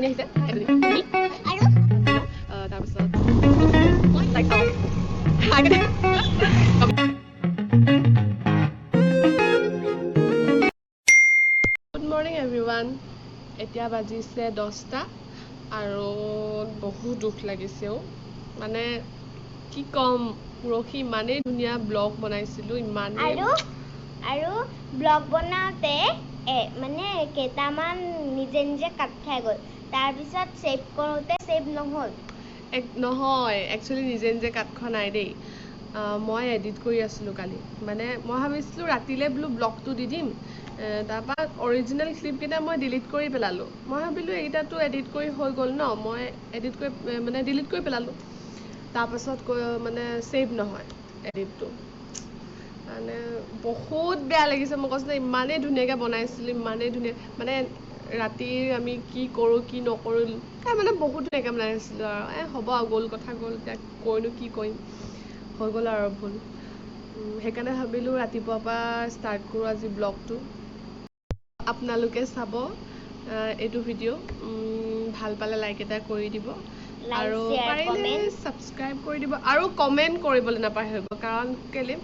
এজনী আহিছে এজনী আৰু তাৰপিছত লাইক গুড মৰ্ণিং এভৰিৱান। এতিয়া বাজিছে 10টা আৰু বহুত দুখ লাগিছেও, মানে কি ক'ম, পৰহি ইমানেই ধুনীয়া ব্লগ বনাইছিলোঁ, ইমানেই আৰু ব্লগ বনাওঁতে মানে কেইটামান নিজে নিজে কাট খাই গ'ল, তাৰপিছত ছেভ কৰোঁতে ছেভ নহয় একচুৱেলি নিজে নিজে কাট খোৱা নাই দেই। মই এডিট কৰি আছিলোঁ কালি, মানে মই ভাবিছিলোঁ ৰাতিলৈ বোলো ব্লগটো দি দিম, তাৰপৰা অৰিজিনেল ক্লিপকেইটা মই ডিলিট কৰি পেলালোঁ। মই ভাবিলোঁ এইকেইটাতো এডিট কৰি হৈ গ'ল ন, মই এডিট কৰি মানে ডিলিট কৰি পেলালোঁ। তাৰপাছত মানে ছেভ নহয় এডিটটো, মানে বহুত বেয়া লাগিছে। মই কৈছোঁ ইমানেই ধুনীয়াকৈ বনাইছিলোঁ, ইমানেই ধুনীয়া, মানে ৰাতি আমি কি কৰোঁ কি নকৰোঁ মানে বহুত ধুনীয়াকৈ বনাইছিলোঁ আৰু হ'ব আৰু গ'ল কথা গ'ল, এতিয়া কৈনো কি কৰিম, হৈ গ'ল আৰু ভুল। সেইকাৰণে ভাবিলোঁ ৰাতিপুৱাৰ পৰা ষ্টাৰ্ট কৰোঁ আজি ব্লগটো। আপোনালোকে চাব এইটো ভিডিঅ', ভাল পালে লাইক এটা কৰি দিব আৰু পাৰিলে ছাবস্ক্ৰাইব কৰি দিব আৰু কমেণ্ট কৰিবলৈ নাপাহৰিব, কাৰণ কেলৈ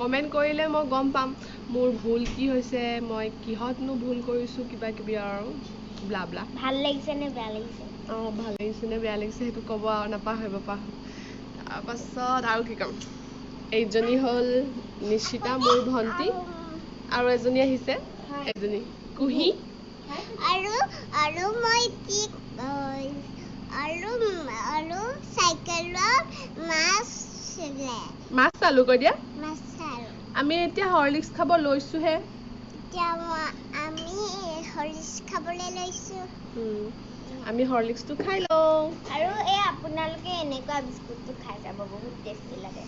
কমেণ্ট কৰিলে মই গম পাম মোৰ ভুল কি হৈছে, মই কিহতনো ভুল কৰিছোঁ, কিবা কিবি আৰু ব্লা ব্লা। ভাল লাগিছে নে বেয়া লাগিছে? ভাল লাগিছে নে বেয়া লাগিছে সেইটো ক'ব আৰু নাপাহৰিব। তাৰপাছত আৰু কি ক'ম, এইজনী হ'ল নিশ্চিতা মোৰ ভণ্টি, আৰু এজনী আহিছে এজনী কুহি, আৰু মই কি আৰু চাইকেলত মাছ চালো কৈ দিয়া। আমি এতিয়া হৰলিক্স খাব লৈছোঁহে। আমি হৰলিক্সটো খাই লওঁ। আৰু এই আপোনালোকে এনেকুৱা বিস্কুটটো খাই যাব, বহুত টেষ্টি লাগে।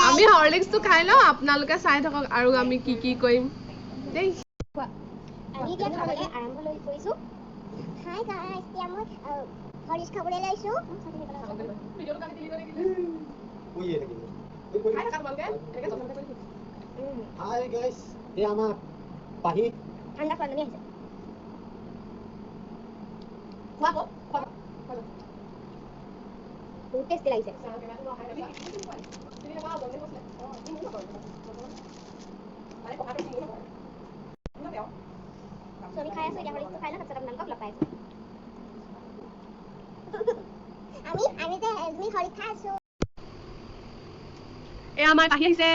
আমি হৰলিক্সটো খাই লওঁ, আপোনালোকে চাই থাকক আৰু আমি কি কি কৰিম দেই। আমি এতিয়া খাবলৈ আৰম্ভ কৰিছোঁ। হাই গাইছ, এতিয়া মই হৰলিক্স খাবলৈ লৈছোঁ। হাই গাইছ, এই আমাৰ পাহি ঠাণ্ডা ছোৱালীজনী আহিছে। বহুত টেষ্টি লাগিছে। আমি খাই আছোঁ, এতিয়া হৰলিক্সটো খাই লওঁ, তাৰপিছত আপোনালোকক লগ পাই আছোঁ। আমি যে এজনী হৰলিক্স খাই আছোঁ। এই আমাৰ পাহি আহিছে,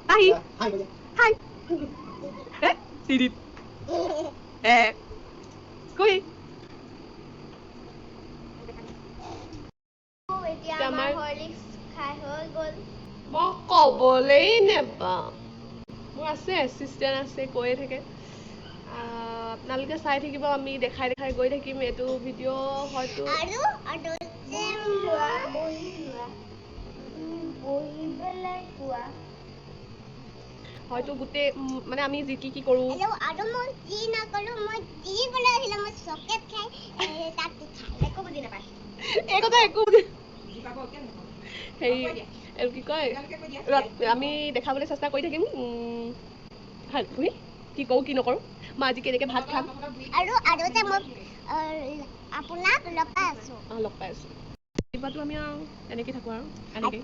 পাহি হাই চিৰিত কুহি। এতিয়া আমাৰ হৰলিক্স খাই হৈ গ'ল। মই ক'বলেই নেপাওঁ, মোৰ আছে এছিষ্টেণ্ট আছে, কৈয়ে থাকে। আপোনালোকে চাই থাকিব, আমি দেখাই দেখাই গৈ থাকিম। এইটো ভিডিঅ' হয়তো হয়তো গোটেই মানে আমি যি কি কৰোঁ, আৰু মই যি নকৰোঁ, মই যি বনাইছিলোঁ, মই চকলেট খাই তাত একো বুজি নাপায়। এই কথা একো হেৰি কি কয়, আমি দেখাবলৈ চেষ্টা কৰি থাকিম। কি কৰোঁ কি নকৰোঁ, মই আজি কেনেকৈ ভাত খাম, আৰু যে মই আপোনাক লগ পাই আছোঁ। লগ পাই আছোঁ। ৰাতিপুৱাটো আমি আৰু এনেকৈ থাকোঁ আৰু এনেকৈ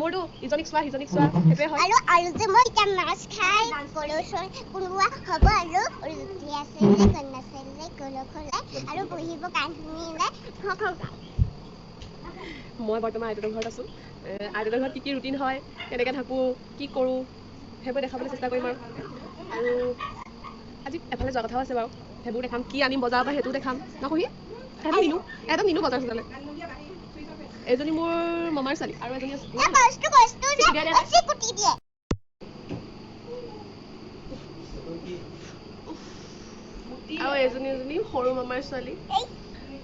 মোৰতো ইজনীক চোৱা সিজনীক চোৱা সেইটোৱে হয়। আৰু যে মই এতিয়া মাছ খাই কোনোবা হ'ব আৰু ৰুটি আছিলে, কণী আছিলে, আৰু বহিব কাহিনীলে। মই বৰ্তমান আইতাহঁতৰ ঘৰত আছোঁ। আইতাহঁতৰ ঘৰত কি কি ৰুটিন হয়, কেনেকৈ থাকোঁ, কি কৰোঁ, সেইবোৰ দেখাবলৈ চেষ্টা কৰিম আৰু আজি এফালে যোৱা কথাও আছে বাৰু, সেইবোৰ দেখাম। কি আনিম বজাৰৰ পৰা সেইটোও দেখাম নকহি। এহঁতক নিনো বজাৰ চজাৰলৈ। এজনী মোৰ মামাৰ ছোৱালী আৰু এজনী আছে, আৰু এজনী সৰু মামাৰ ছোৱালী।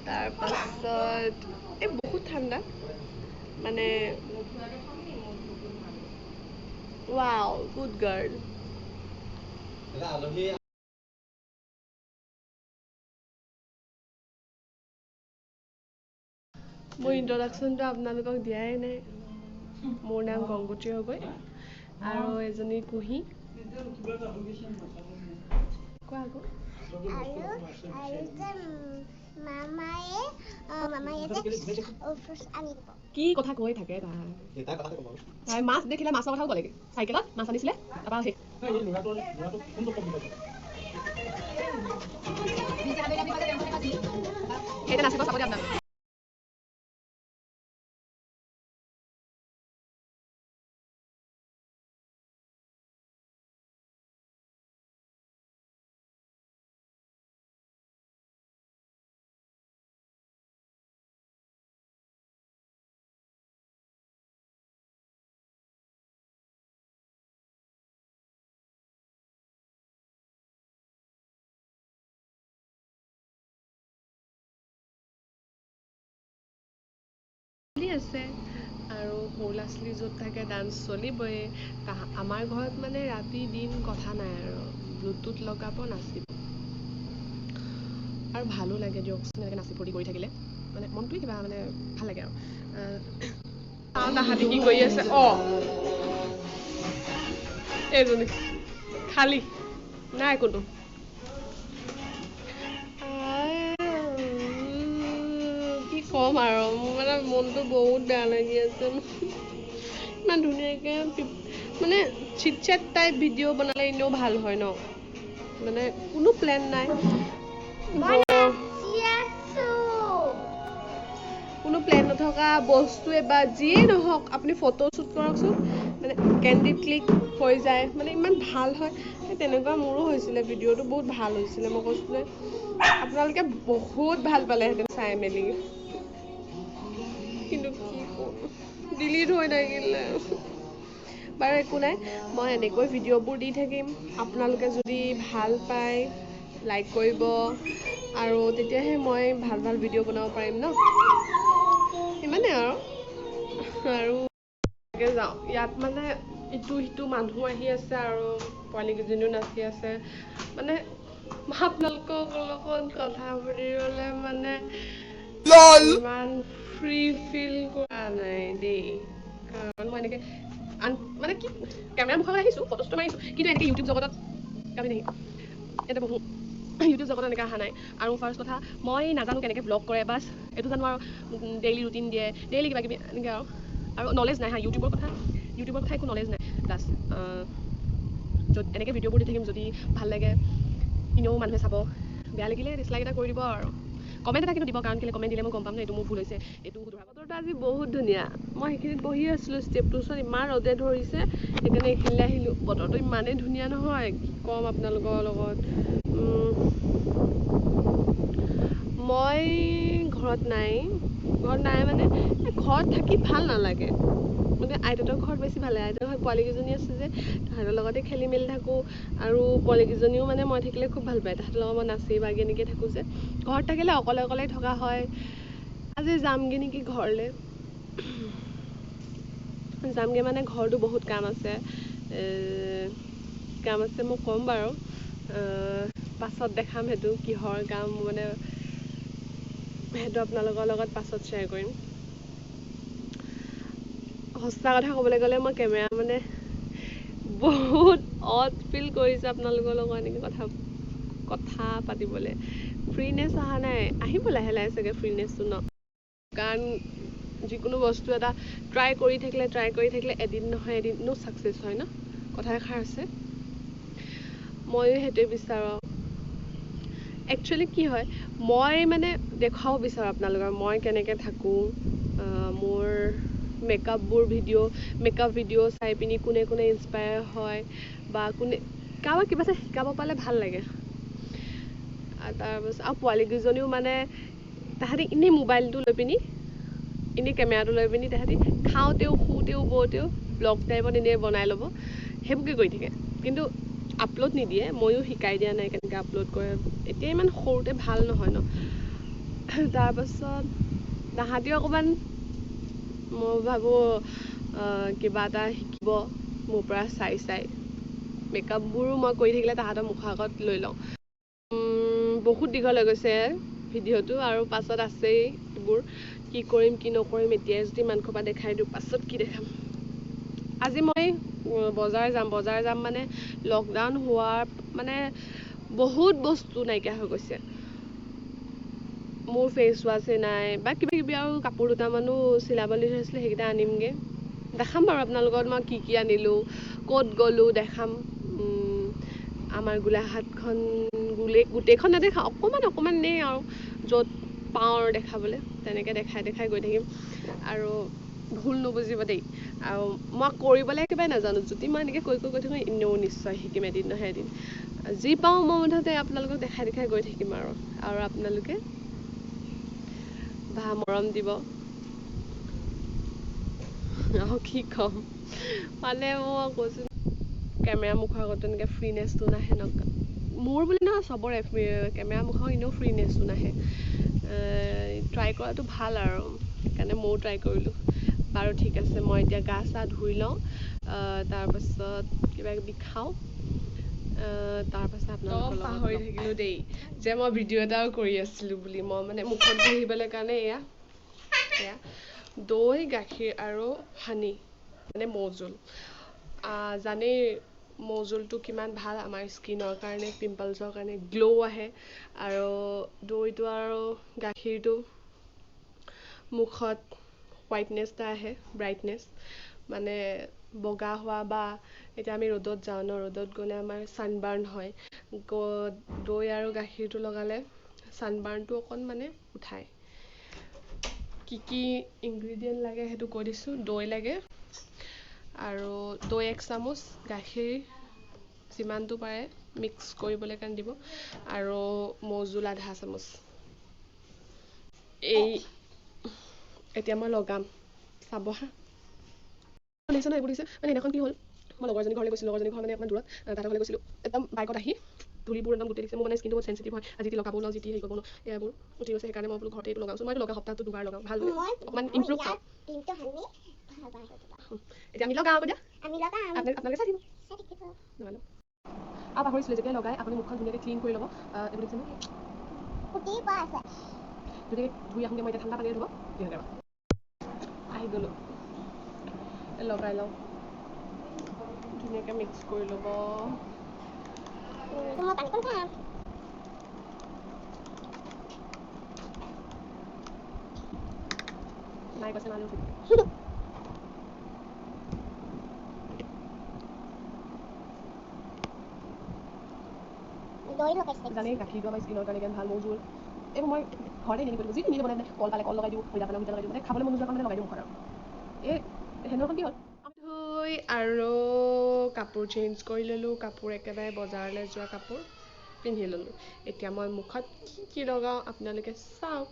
তাৰপাছত এই বহুত ঠাণ্ডা, মানে ৱাও গুড গাৰ্ল। মোৰ ইন্ট্ৰডাকশ্যনটো আপোনালোকক দিয়াই নাই। মোৰ নাম গংগোত্ৰী গগৈ আৰু এজনী কুহি। কোৱা আকৌ। মামায়ে যে ঔষধ আনি দিব কি কথা কৈ থাকে তাই মাছ দেখিলে মাছৰ কথাও ক'লেগে চাইকেলত মাছ আনিছিলে তাৰপৰা সেইটা নাচিব চাব দিয়া আপোনাক আছে আৰু সৰু ল'ৰা ছোৱালী য'ত থাকে ডান্স চলিবই আমাৰ ঘৰত মানে ৰাতি দিন কথা নাই আৰু ব্লুটুথ লগাব নাচিব আৰু ভালো লাগে দিয়কচোন এনেকৈ নাচি ফূৰ্তি কৰি থাকিলে মানে মনটোৱে কিবা মানে ভাল লাগে আৰু তাহাঁতি কি কৰি আছে এইজনী খালী নাই কোনো কম আৰু মোৰ মানে মনটো বহুত বেয়া লাগি আছে ইমান ধুনীয়াকৈ মানে চিট চেট টাইপ ভিডিঅ' বনালে এনেও ভাল হয় ন মানে কোনো প্লেন নাই কোনো প্লেন নথকা বস্তুৱে বা যিয়েই নহওক আপুনি ফটো শ্বুট কৰকচোন মানে কেণ্ডিড ক্লিক হৈ যায় মানে ইমান ভাল হয় তেনেকুৱা মোৰো হৈছিলে ভিডিঅ'টো বহুত ভাল হৈছিলে মই কৈছিলোঁ আপোনালোকে বহুত ভাল পালেহেঁতেন চাই মেলি কিন্তু কি কৰোঁ ডিলিট হৈ থাকিলে বাৰু একো নাই মই এনেকৈ ভিডিঅ'বোৰ দি থাকিম আপোনালোকে যদি ভাল পায় লাইক কৰিব আৰু তেতিয়াহে মই ভাল ভাল ভিডিঅ' বনাব পাৰিম ন ইমানে আৰু যাওঁ ইয়াত মানে ইটো সিটো মানুহ আহি আছে আৰু পোৱালীকেইজনীও নাচি আছে মানে আপোনালোকৰ লগত কথা পাতিবলে মানে ইমান ফ্ৰী ফিল কৰা নাই দেই কাৰণ মই এনেকৈ মানে কি কেমেৰা মুখলৈ আহিছোঁ ফটোজটো মাৰিছোঁ কিন্তু এনেকৈ ইউটিউব জগতত কামি নাহি এতিয়া বহু ইউটিউব জগতত এনেকৈ অহা নাই আৰু ফাৰ্ষ্ট কথা মই নাজানো কেনেকৈ ব্লগ কৰে বাছ এইটো জানো আৰু ডেইলি ৰুটিন দিয়ে ডেইলি কিবা কিবি এনেকৈ আৰু নলেজ নাই হা ইউটিউবৰ কথা একো নলেজ নাই প্লাছ য'ত এনেকৈ ভিডিঅ'বোৰ দি থাকিম যদি ভাল লাগে এনেও মানুহে চাব বেয়া লাগিলে ডিছলাইক এটা কৰি দিব আৰু কমেণ্ট এটা কিন্তু দিব কাৰণ কেলৈ কমেণ্ট দিলে মই গম পাম ন এইটো মোৰ ভুল হৈছে এইটো শুধৰা বতৰটো আজি বহুত ধুনীয়া মই সেইখিনিত বহি আছিলোঁ ষ্টেপটোৰ ওচৰত ইমান ৰ'দে ধৰিছে সেইকাৰণে এইখিনিলৈ আহিলোঁ বতৰটো ইমানেই ধুনীয়া নহয় কি ক'ম আপোনালোকৰ লগত মই ঘৰত নাই মানে ঘৰত থাকি ভাল নালাগে মানে আইতাহঁতৰ ঘৰত বেছি ভাল লাগে আইতাহঁতৰ ঘৰত পোৱালীকেইজনী আছে যে তাহাঁতৰ লগতে খেলি মেলি থাকোঁ আৰু পোৱালীকেইজনীও মানে মই থাকিলে খুব ভাল পায় তাহাঁতৰ লগত মই নাচি বাগি এনেকৈ থাকোঁ যে ঘৰত থাকিলে অকলে থকা হয় আজি যামগৈ নেকি ঘৰলৈ যামগৈ মানে ঘৰতো বহুত কাম আছে মই ক'ম বাৰু পাছত দেখাম সেইটো কিহৰ কাম মানে সেইটো আপোনালোকৰ লগত পাছত শ্বেয়াৰ কৰিম সঁচা কথা ক'বলৈ গ'লে মই কেমেৰা মানে বহুত অড ফিল কৰিছোঁ আপোনালোকৰ লগত এনেকৈ কথা পাতিবলৈ ফ্ৰীনেছ অহা নাই আহিব লাহে লাহে চাগে ফ্ৰীনেছটো ন কাৰণ যিকোনো বস্তু এটা ট্ৰাই কৰি থাকিলে এদিন নহয় এদিনো ছাকচেছ হয় ন কথা এষাৰ আছে ময়ো সেইটোৱে বিচাৰোঁ একচুৱেলি কি হয় মই মানে দেখুৱাব বিচাৰোঁ আপোনালোকৰ মই কেনেকৈ থাকোঁ মোৰ মেকআপ ভিডিঅ' চাই পিনি কোনে ইনস্পায়াৰ হয় বা কোনে কাৰোবাক কিবা এটা শিকাব পালে ভাল লাগে আৰু তাৰপাছত আৰু পোৱালীকেইজনীও মানে তাহাঁতি এনেই মোবাইলটো লৈ পিনি এনেই কেমেৰাটো লৈ পিনি তাহাঁতি খাওঁতেও শুওঁতেও বওঁতেও ব্লগ টাইপত এনেই বনাই ল'ব সেইবোৰকে কৰি থাকে কিন্তু আপলোড নিদিয়ে ময়ো শিকাই দিয়া নাই কেনেকৈ আপলোড কৰে এতিয়া ইমান সৰুতে ভাল নহয় ন তাৰপাছত তাহাঁতিও অকণমান মই ভাবোঁ কিবা এটা শিকিব মোৰ পৰা চাই মেকআপবোৰো মই কৰি থাকিলে তাহাঁতৰ মুখৰ আগত লৈ লওঁ বহুত দীঘল হৈ গৈছে ভিডিঅ'টো আৰু পাছত আছেই এইবোৰ কি কৰিম কি নকৰিম এতিয়াই যদি ইমান খোপা দেখাই দিওঁ পাছত কি দেখাম আজি মই বজাৰ যাম মানে লকডাউন হোৱাৰ মানে বহুত বস্তু নাইকিয়া হৈ গৈছে মোৰ ফেচ ৱাছে নাই বা কিবা কিবি আৰু কাপোৰ দুটামানো চিলাব দি থৈছিলে সেইকেইটা আনিমগৈ দেখাম বাৰু আপোনালোকক মই কি আনিলোঁ ক'ত গ'লোঁ দেখাম আমাৰ গোলাঘাটখন গোটেইখন নেদেখা অকণমান নেই আৰু য'ত পাওঁ আৰু দেখাবলৈ তেনেকৈ দেখাই গৈ থাকিম আৰু ভুল নুবুজিব দেই আৰু মই কৰিবলৈ একেবাৰে নাজানো যদি মই এনেকৈ কৈ থাকোঁ এনেও নিশ্চয় শিকিম এদিন নহয় এদিন যি পাওঁ মই মুঠতে আপোনালোকক দেখাই গৈ থাকিম আৰু আপোনালোকে ভা মৰম দিব আৰু কি ক'ম মানে মই কৈছোঁ কেমেৰা মুখৰ আগত তেনেকৈ ফ্ৰীনেছটো নাহে মোৰ বুলি নহয় চবৰে কেমেৰা মুখৰ এনেও ফ্ৰীনেছটো নাহে ট্ৰাই কৰাটো ভাল আৰু সেইকাৰণে ময়ো ট্ৰাই কৰিলোঁ বাৰু ঠিক আছে মই এতিয়া গা চা ধুই লওঁ তাৰপাছত কিবা কিবি খাওঁ তাৰপাছত আপোনালোকক পাহৰি থাকিলোঁ দেই যে মই ভিডিঅ' এটাও কৰি আছিলোঁ বুলি মই মানে মুখত ঘঁহিবলৈ কাৰণে এয়া দৈ গাখীৰ আৰু হানি মানে মৌজোল জানেই মৌজোলটো কিমান ভাল আমাৰ স্কিনৰ কাৰণে পিম্পলছৰ কাৰণে গ্ল' আহে আৰু দৈটো আৰু গাখীৰটো মুখত হোৱাইটনেছ এটা আহে ব্ৰাইটনেছ মানে বগা হোৱা বা এতিয়া আমি ৰ'দত যাওঁ ন ৰ'দত গ'লে আমাৰ ছানবাৰ্ণ হয় দৈ আৰু গাখীৰটো লগালে ছানবাৰ্ণটো অকণ মানে উঠায় কি ইনগ্ৰিডিয়েণ্ট লাগে সেইটো কৈ দিছোঁ দৈ লাগে আৰু দৈ 1 চামুচ গাখীৰ যিমানটো পাৰে মিক্স কৰিবলৈ কাৰণে দিব আৰু মৌজোল আধা চামুচ এতিয়া মই লগাম চাব হা শুনিছে ন এইবোৰ দিছে মানে সেইদিনাখন কি হ'ল মই লগৰজনী ঘৰলৈ গৈছিলোঁ লগৰজনী ঘৰ মানে অকণমান দূৰত তাহাঁতৰ ঘৰলৈ গৈছিলোঁ একদম বাইকত আহি ধূলিবোৰ একদম গোটেই দিছে মোৰ মানে স্কিনটো বহুত চেঞ্চিটিভ হয় আজি লগাব নোৱাৰো যি হেৰি কৰিব নোৱাৰো এইবোৰ উঠি গৈছে সেইকাৰণে মই বোলো ঘৰতে এইটো লগাওঁ মই এইটো লগাওঁ সপ্তাহটো 2 বাৰ লগাওঁ ভাল অকণমান ইম্প্ৰুভ হয় এতিয়া আমি লগাওঁ দিয়া আপোনালোকে চাই দিব লগালোঁ আৰু পাহৰিছিলোঁ যেতিয়া লগাই আপুনি মুখখন ধুনীয়াকৈ ক্লিন কৰি ল'ব এইবোৰ দেখিছেনে ধুনীয়াকৈ ধুই আহোঁগৈ মই এতিয়া ঠাণ্ডা পানীৰে ধুব আহি গ'লোঁ লগাই লওঁ ধুনীয়াকৈ মিক্স কৰি ল'ব নাই কৈছে মানুহ জানেই গাখীৰটো আমাৰ স্কিনৰ কাৰণে ভাল মৌজোল এইবোৰ মই ঘৰতে নিনি কৰিলোঁ যিটো নিজে বনাই কল পালে কল লগাই দিওঁ মৈদা পালে লগাই দিওঁ মানে খাবলৈ মন নোযোৱা কাৰণে লগাই দিওঁ মুখত আৰু সেইদিনাখন কি হ'ল ধুই আৰু কাপোৰ চেঞ্জ কৰি ল'লোঁ কাপোৰ একেবাৰে বজাৰলৈ যোৱা কাপোৰ পিন্ধি ল'লোঁ এতিয়া মই মুখত কি লগাওঁ আপোনালোকে চাওক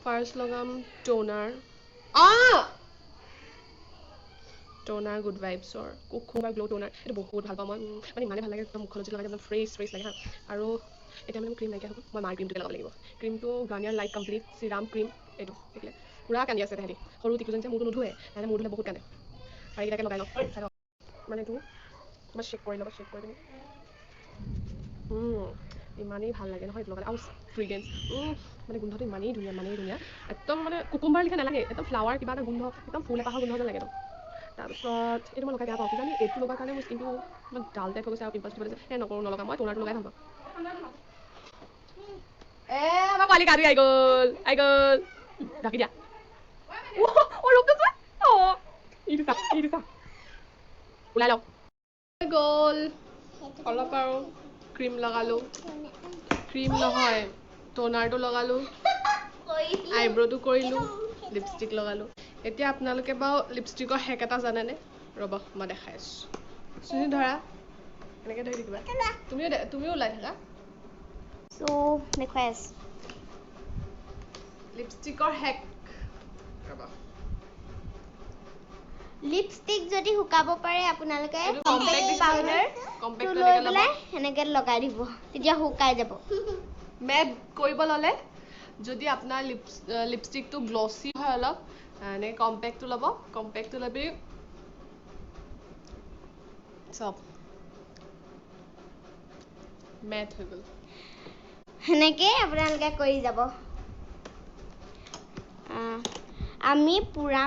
ফাৰ্ষ্ট লগাম toner good ভাইবছৰ cucumber glow' toner এইটো বহুত ভাল পাওঁ মই মানে ইমানেই ভাল লাগে একদম মুখত যদি লগাই একদম ফ্ৰেছ লাগে হা আৰু এতিয়া মানে মোৰ ক্ৰীম নাইকিয়া হ'ব মই মাৰ ক্ৰীমটোকে লগাব লাগিব ক্ৰীমটো Garnier light complete serum cream এইটো দেখিলে পুৰা কান্দি আছে তাহাঁতি সৰু টিকুজনী যে মোৰটো নুধুৱে তাহাঁতে মোৰ ধুলে বহুত কান্দে আৰু এইকেইটাকে লগাই লওঁ চাই লওঁ মানে এইটো মই চেক কৰি ল'ব চেক কৰি পিনি ইমানেই ভাল লাগে নহয় এইটো লগালে আৰু ফ্ৰেগ্ৰেঞ্চ মানে গোন্ধটো ইমানেই ধুনীয়া একদম মানে কুকুম্বাৰ লিখা নালাগে একদম ফ্লাৱাৰ কিবা এটা গোন্ধ একদম ফুল এপাহৰ গোন্ধ যেন লাগে একদম তাৰপিছত এইটো মই লগাই বেয়া পাওঁ কিজানি এইটো লগাৰ কাৰণে মোৰ স্কিনটো ইমান ডাল টাইপ হৈ গৈছে আৰু পিম্পলছ নকৰোঁ নলগাওঁ মই টোনাৰটো লগাই ভাল পাওঁ আমাৰ পোৱালি গা ধুই আহি গ'ল ঢাকি দিয়া ৰূপটো চোৱা ইটো চা ওলাই লওঁ গ'ল অলপ আৰু ক্ৰীম লগালোঁ ক্ৰীম নহয় টোনাৰটো লগালোঁ আইব্ৰ'টো কৰিলোঁ লিপষ্টিক লগালোঁ এতিয়া আপোনালোকে বাৰু লিপষ্টিকৰ হেক এটা জানেনে ৰ'ব মই দেখাই আছোঁ চুনি ধৰা এনেকৈ ধৰি থাকিবা তুমিও ওলাই থাকা দেখুৱাই আছোঁ লিপষ্টিকৰ হেক ৰ'ব লিপষ্টিক যদি শুকাব পাৰে আপোনালোকে কম্পেক্ট লৈ পেলাই এনেকৈ লগাই দিব তেতিয়া শুকাই যাব মেট কৰিব ল'লে যদি আপোনাৰ লিপষ্টিকটো গ্লছি হয় অলপ এনেকৈ কম্পেক্টটো ল'ব কম্পেক্টটো লৈ পিনি চব মেট হৈ গ'ল সেনেকৈ আপোনালোকে কৰি যাব আমি পুৰা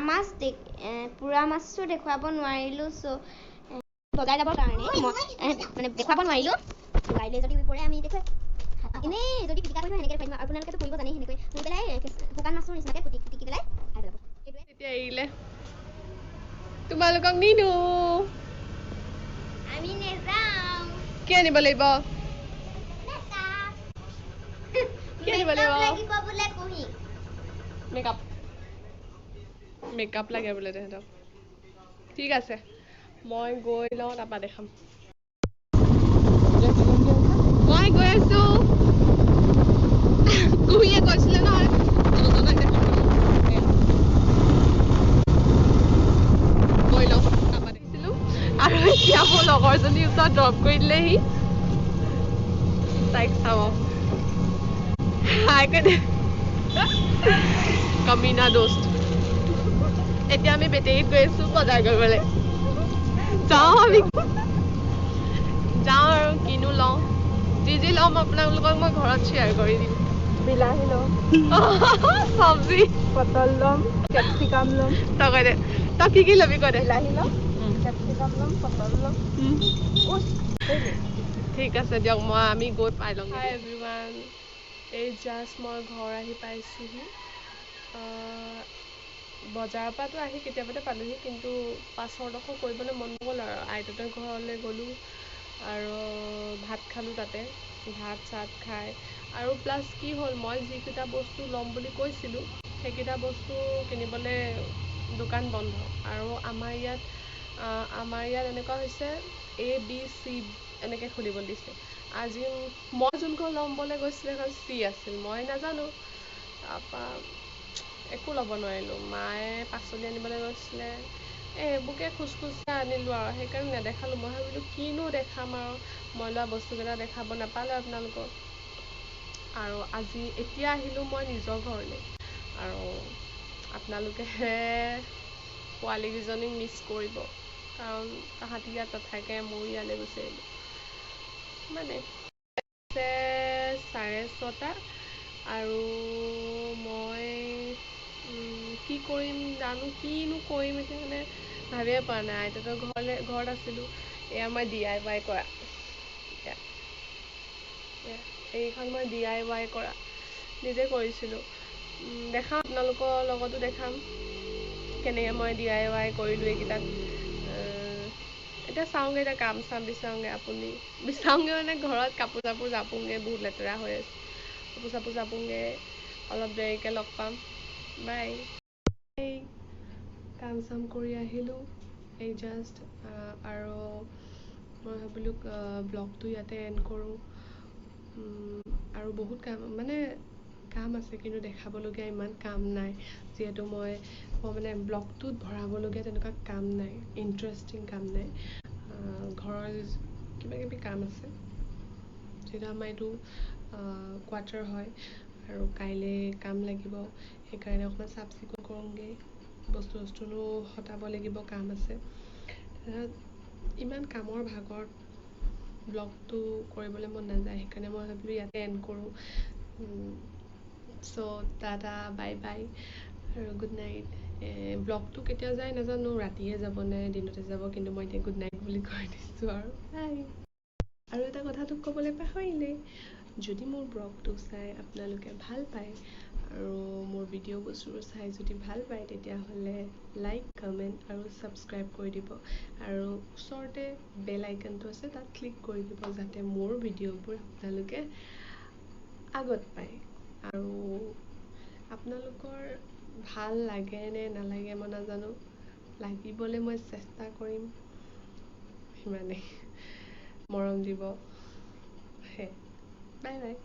মাছটো দেখুৱাব নোৱাৰিলোঁ বজাই যাবৰ কাৰণে মই মানে দেখুৱাব নোৱাৰিলোঁ কাইলৈ যদি পৰে আমি দেখুৱাই এনেই যদি পিটিকা কৰি সেনেকৈ খুৱাই দিম আপোনালোকেতো কৰিব জানে সেনেকৈ পুৰি পেলাই শুকান মাছৰ নিচিনাকৈ পিটিকি পেলাই খাই পেলাব সেইটোৱে এতিয়া এৰিলে তোমালোকক নিনো আমি নেযাওঁ কি আনিব লাগিব কি আনিব লাগিব বোলে কুহি মেকআপ লাগে বোলে তেহেঁতক ঠিক আছে মই গৈ লওঁ তাৰপৰা দেখাম মই গৈ আছো কুহিয়ে কৈছিলে নহয় গৈ লওঁ তাৰপৰা দেখিছিলোঁ আৰু এতিয়া মোৰ লগৰজনীৰ ওচৰত ড্ৰপ কৰি দিলেহি তাইক চাওঁ হাই কৈ দে কমিনা দোস্ত এতিয়া আমি বেটেৰীত গৈ আছো বজাৰ কৰিবলৈ যাওঁ আৰু কিনো লওঁ যি ল'ম আপোনালোকক মই ঘৰত শ্বেয়াৰ কৰি দিম বিলাহী ল'ম চব্জি পটল ল'ম কেপচিকাম ল'ম তই কৈ দে তই কি ল'বি কৈ দে বিলাহী ল'ম কেপচিকাম ল'ম পটল ল'ম ঠিক আছে দিয়ক আমি গৈ পাই লওঁ হাই এভৰিৱান এই জাষ্ট মই ঘৰ আহি পাইছোঁহি বজাৰৰ পৰাতো আহি কেতিয়াবাতে পালোঁহি কিন্তু পাছৰডোখৰ কৰিবলৈ মন নগ'ল আৰু আইতাহঁতৰ ঘৰলৈ গ'লোঁ আৰু ভাত খালোঁ তাতে ভাত চাত খাই আৰু প্লাছ কি হ'ল মই যিকেইটা বস্তু ল'ম বুলি কৈছিলোঁ সেইকেইটা বস্তু কিনিবলৈ দোকান বন্ধ আৰু আমাৰ ইয়াত এনেকুৱা হৈছে ABC এনেকৈ খুলিব দিছে আজি মই যোনখন ল'ম বুলি গৈছিলোঁ সেইখন C আছিল মই নাজানো তাৰপৰা একো ল'ব নোৱাৰিলোঁ মায়ে পাচলি আনিবলৈ গৈছিলে এইবোৰকে খোজ আনিলোঁ আৰু সেইকাৰণে নেদেখালোঁ মই ভাবিলোঁ কিনো দেখাম আৰু মই লোৱা বস্তুকেইটা দেখাব নাপালোঁ আপোনালোকক আৰু এতিয়া আহিলোঁ মই নিজৰ ঘৰলৈ আৰু আপোনালোকেহে পোৱালীকেইজনীক মিছ কৰিব কাৰণ তাহাঁতি ইয়াত নাথাকে মোৰ ইয়ালৈ গুচি আহিলোঁ মানে 6:30 আৰু মই কি কৰিম জানো কিনো কৰিম এতিয়া মানে ভাবিয়ে পোৱা নাই আইতাহঁতৰ ঘৰত আছিলোঁ এয়া মই DIY কৰা এইখন মই DIY কৰা নিজে কৰিছিলোঁ দেখাম আপোনালোকৰ লগতো দেখাম কেনেকৈ মই DIY কৰিলোঁ এইকেইটাত এতিয়া চাওঁগৈ এতিয়া কাম চাম বিচাৰোঁগৈ মানে ঘৰত কাপোৰ চাপোৰ জাপোঁগৈ বহুত লেতেৰা হৈ আছে কাপোৰ চাপোৰ জাপোঁগৈ অলপ দেৰিকৈ লগ পাম বাই কাম চাম কৰি আহিলোঁ এই জাষ্ট আৰু মই ভাবিলোঁ ব্লগটো ইয়াতে এণ্ড কৰোঁ আৰু বহুত কাম আছে কিন্তু দেখাবলগীয়া ইমান কাম নাই যিহেতু মই মানে ব্লগটোত ভৰাবলগীয়া তেনেকুৱা কাম নাই ইণ্টাৰেষ্টিং কাম নাই ঘৰৰ কিবাকিবি কাম আছে যিহেতু আমাৰ এইটো কোৱাৰ্টাৰ হয় আৰু কাইলৈ কাম লাগিব সেইকাৰণে অকণমান চাফ চিকুণ কৰোঁগৈ বস্তুনো হটাব লাগিব কাম আছে ইমান কামৰ ভাগত ব্লগটো কৰিবলৈ মন নাযায় সেইকাৰণে মই ভাবিলোঁ ইয়াতে এণ্ড কৰোঁ চ' টাটা বাই বাই আৰু গুড নাইট ব্লগটো কেতিয়া যায় নাজানো ৰাতিয়ে যাব নে দিনতে যাব কিন্তু মই এতিয়া গুড নাইট বুলি কৈ দিছোঁ আৰু বাই আৰু এটা কথাটো ক'বলৈ পাহৰিলেই যদি মোৰ ব্লগটো চাই আপোনালোকে ভাল পায় আৰু মোৰ ভিডিঅ' বস্তুবোৰ চাই যদি ভাল পায় তেতিয়াহ'লে লাইক কমেণ্ট আৰু ছাবস্ক্ৰাইব কৰি দিব আৰু ওচৰতে বেল আইকনটো আছে তাত ক্লিক কৰি দিব যাতে মোৰ ভিডিঅ'বোৰ আপোনালোকে আগত পায় আৰু আপোনালোকৰ ভাল লাগে নে নালাগে মই নাজানো লাগিবলৈ মই চেষ্টা কৰিম সিমানেই মৰম দিব বাই বাই